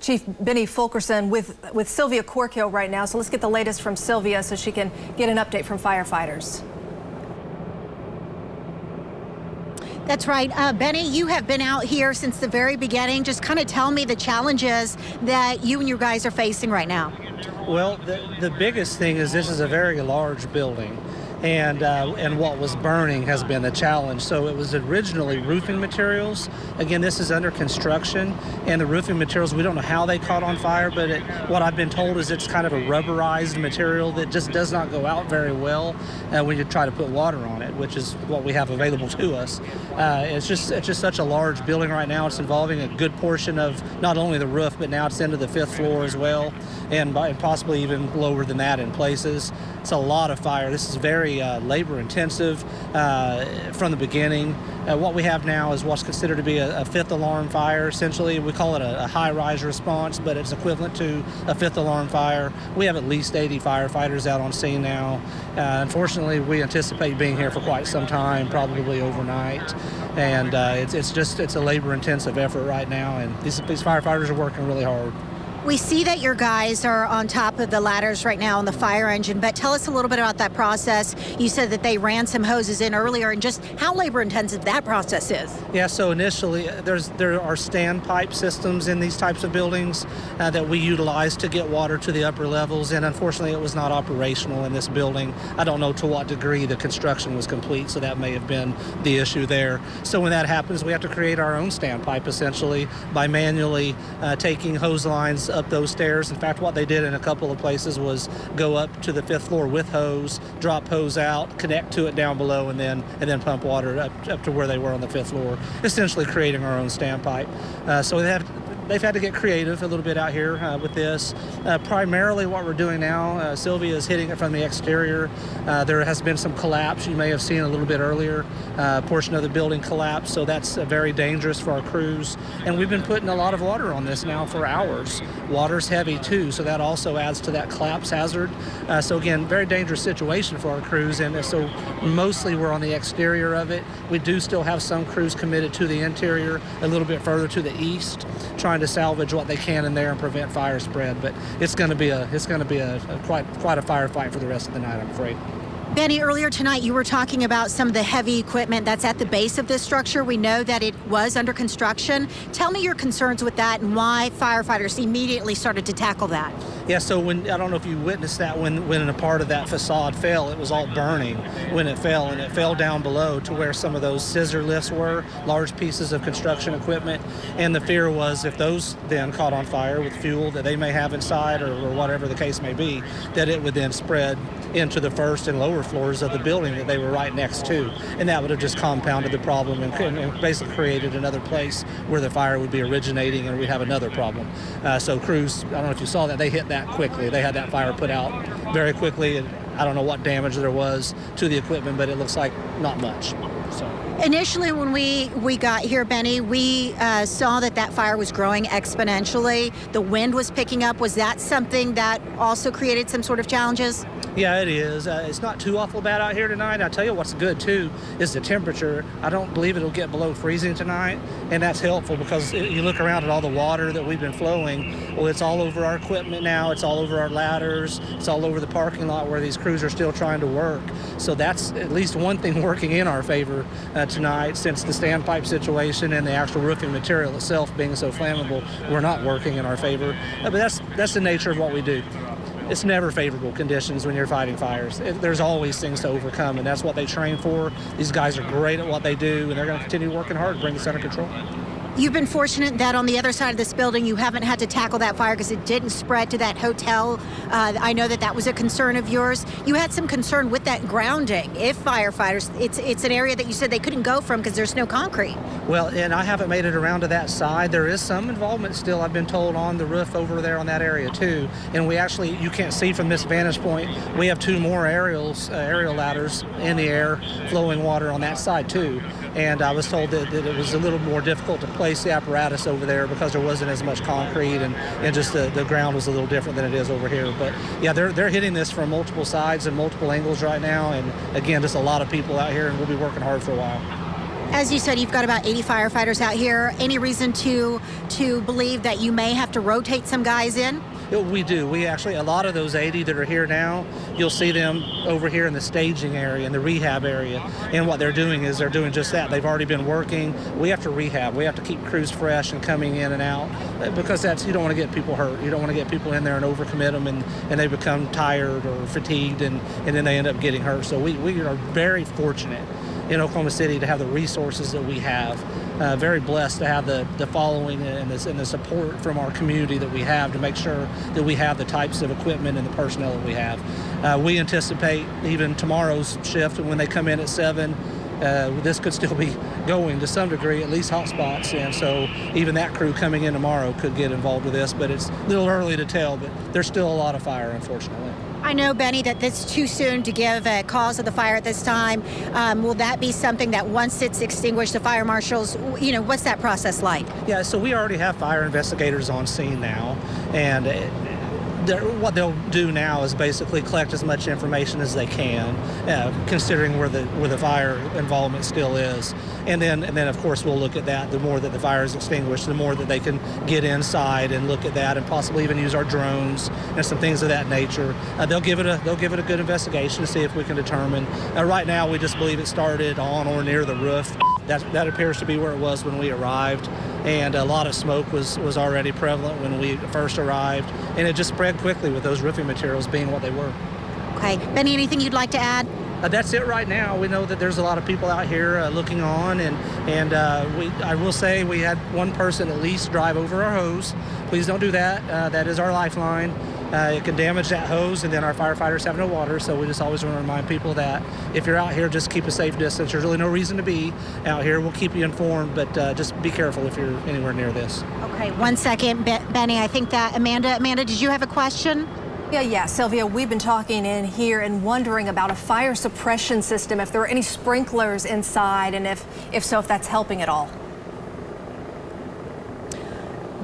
Chief Benny Fulkerson with Sylvia Corkill right now. So let's get the latest from Sylvia so she can get an update from firefighters. That's right. Benny, you have been out here since the very beginning. Just kind of tell me the challenges that you and your guys are facing right now. Well, the biggest thing is this is a very large building, and what was burning has been the challenge. So it was originally roofing materials. Again, this is under construction, and the roofing materials, we don't know how they caught on fire, but what I've been told is it's kind of a rubberized material that just does not go out very well when you try to put water on it, which is what we have available to us. It's just such a large building right now. It's involving a good portion of not only the roof, but now it's into the 5th floor as well, and possibly even lower than that in places. It's a lot of fire. This is very labor intensive from the beginning. What we have now is what's considered to be a 5th alarm fire. Essentially, we call it a high-rise response, but it's equivalent to a 5th alarm fire. We have at least 80 firefighters out on scene now. Unfortunately, we anticipate being here for quite some time, probably overnight. And it's a labor-intensive effort right now, and these firefighters are working really hard. We see that your guys are on top of the ladders right now on the fire engine, but tell us a little bit about that process. You said that they ran some hoses in earlier, and just how labor intensive that process is. Yeah, so initially there are standpipe systems in these types of buildings that we utilize to get water to the upper levels, and unfortunately it was not operational in this building. I don't know to what degree the construction was complete, so that may have been the issue there. So when that happens, we have to create our own standpipe essentially by manually taking hose lines up those stairs. In fact, what they did in a couple of places was go up to the 5th floor with hose, drop hose out, connect to it down below, and then pump water up to where they were on the 5th floor, essentially creating our own standpipe. So they've had to get creative a little bit out here with this. Primarily what we're doing now, Sylvia is hitting it from the exterior. There has been some collapse. You may have seen a little bit earlier, a portion of the building collapsed, so that's very dangerous for our crews. And we've been putting a lot of water on this now for hours. Water's heavy too, so that also adds to that collapse hazard. So again, very dangerous situation for our crews, and so mostly we're on the exterior of it. We do still have some crews committed to the interior, a little bit further to the east, trying to salvage what they can in there and prevent fire spread. But it's going to be quite a firefight for the rest of the night, I'm afraid. Benny, earlier tonight you were talking about some of the heavy equipment that's at the base of this structure. We know that it was under construction. Tell me your concerns with that and why firefighters immediately started to tackle that. Yeah, so I don't know if you witnessed that when a part of that facade fell, it was all burning when it fell, and it fell down below to where some of those scissor lifts were, large pieces of construction equipment. And the fear was if those then caught on fire with fuel that they may have inside or whatever the case may be, that it would then spread into the first and lower floors of the building that they were right next to. And that would have just compounded the problem and basically created another place where the fire would be originating and we'd have another problem. So crews, I don't know if you saw that, they hit that quickly. They had that fire put out very quickly, and I don't know what damage there was to the equipment, but it looks like not much. So. Initially, when we got here, Benny, we saw that fire was growing exponentially. The wind was picking up. Was that something that also created some sort of challenges? Yeah, it is. It's not too awful bad out here tonight. I'll tell you what's good, too, is the temperature. I don't believe it'll get below freezing tonight, and that's helpful because you look around at all the water that we've been flowing. Well, it's all over our equipment now. It's all over our ladders. It's all over the parking lot where these crews are still trying to work. So that's at least one thing working in our favor tonight, since the standpipe situation and the actual roofing material itself being so flammable, we're not working in our favor. But that's the nature of what we do. It's never favorable conditions when you're fighting fires. There's always things to overcome, and that's what they train for. These guys are great at what they do, and they're going to continue working hard to bring this under control. You've been fortunate that on the other side of this building you haven't had to tackle that fire because it didn't spread to that hotel. I know that was a concern of yours. You had some concern with that grounding. If firefighters, it's an area that you said they couldn't go from because there's no concrete. Well, and I haven't made it around to that side. There is some involvement still, I've been told, on the roof over there on that area too. And we actually, you can't see from this vantage point, we have 2 more aerial ladders in the air flowing water on that side too. And I was told that it was a little more difficult to place the apparatus over there because there wasn't as much concrete and just the ground was a little different than it is over here. But yeah, they're hitting this from multiple sides and multiple angles right now. And again, just a lot of people out here, and we'll be working hard for a while. As you said, you've got about 80 firefighters out here. Any reason to believe that you may have to rotate some guys in? We do. We actually, a lot of those 80 that are here now, you'll see them over here in the staging area, in the rehab area. And what they're doing is they're doing just that. They've already been working. We have to rehab. We have to keep crews fresh and coming in and out because you don't want to get people hurt. You don't want to get people in there and overcommit them and they become tired or fatigued and then they end up getting hurt. So we are very fortunate in Oklahoma City to have the resources that we have. Very blessed to have the following and the support from our community that we have to make sure that we have the types of equipment and the personnel that we have. We anticipate even tomorrow's shift when they come in at 7, this could still be going to some degree, at least hot spots, and so even that crew coming in tomorrow could get involved with this, but it's a little early to tell, but there's still a lot of fire, unfortunately. I know, Benny, that it's too soon to give a cause of the fire at this time. Will that be something that once it's extinguished, the fire marshals, what's that process like? Yeah, so we already have fire investigators on scene now, and what they'll do now is basically collect as much information as they can, considering where the fire involvement still is, and then of course we'll look at that. The more that the fire is extinguished, the more that they can get inside and look at that, and possibly even use our drones and some things of that nature. They'll give it a good investigation to see if we can determine. Right now, we just believe it started on or near the roof. That appears to be where it was when we arrived, and a lot of smoke was already prevalent when we first arrived, and it just spread quickly with those roofing materials being what they were. Okay. Benny, anything you'd like to add? That's it right now. We know that there's a lot of people out here looking on, and I will say we had one person at least drive over our hose. Please don't do that. That is our lifeline. It can damage that hose, and then our firefighters have no water, so we just always want to remind people that if you're out here, just keep a safe distance. There's really no reason to be out here. We'll keep you informed, but just be careful if you're anywhere near this. Okay, 1 second, Benny. I think that Amanda, did you have a question? Yeah, Sylvia, we've been talking in here and wondering about a fire suppression system, if there are any sprinklers inside, and if so, if that's helping at all.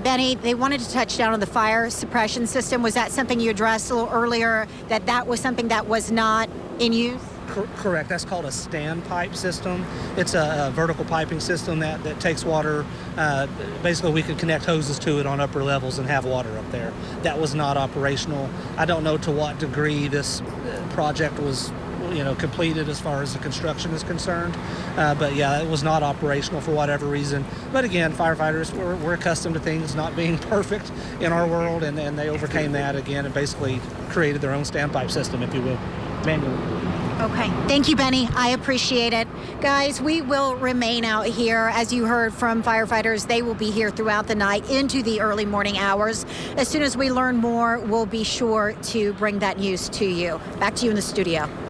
Benny, they wanted to touch down on the fire suppression system. Was that something you addressed a little earlier, that was something that was not in use? Correct. That's called a standpipe system. It's a vertical piping system that takes water. Basically, we could connect hoses to it on upper levels and have water up there. That was not operational. I don't know to what degree this project was completed as far as the construction is concerned. But yeah, it was not operational for whatever reason. But again, firefighters, we're accustomed to things not being perfect in our world, and they overcame that again and basically created their own standpipe system, if you will, manually. Okay. Thank you, Benny. I appreciate it. Guys, we will remain out here. As you heard from firefighters, they will be here throughout the night into the early morning hours. As soon as we learn more, we'll be sure to bring that news to you. Back to you in the studio.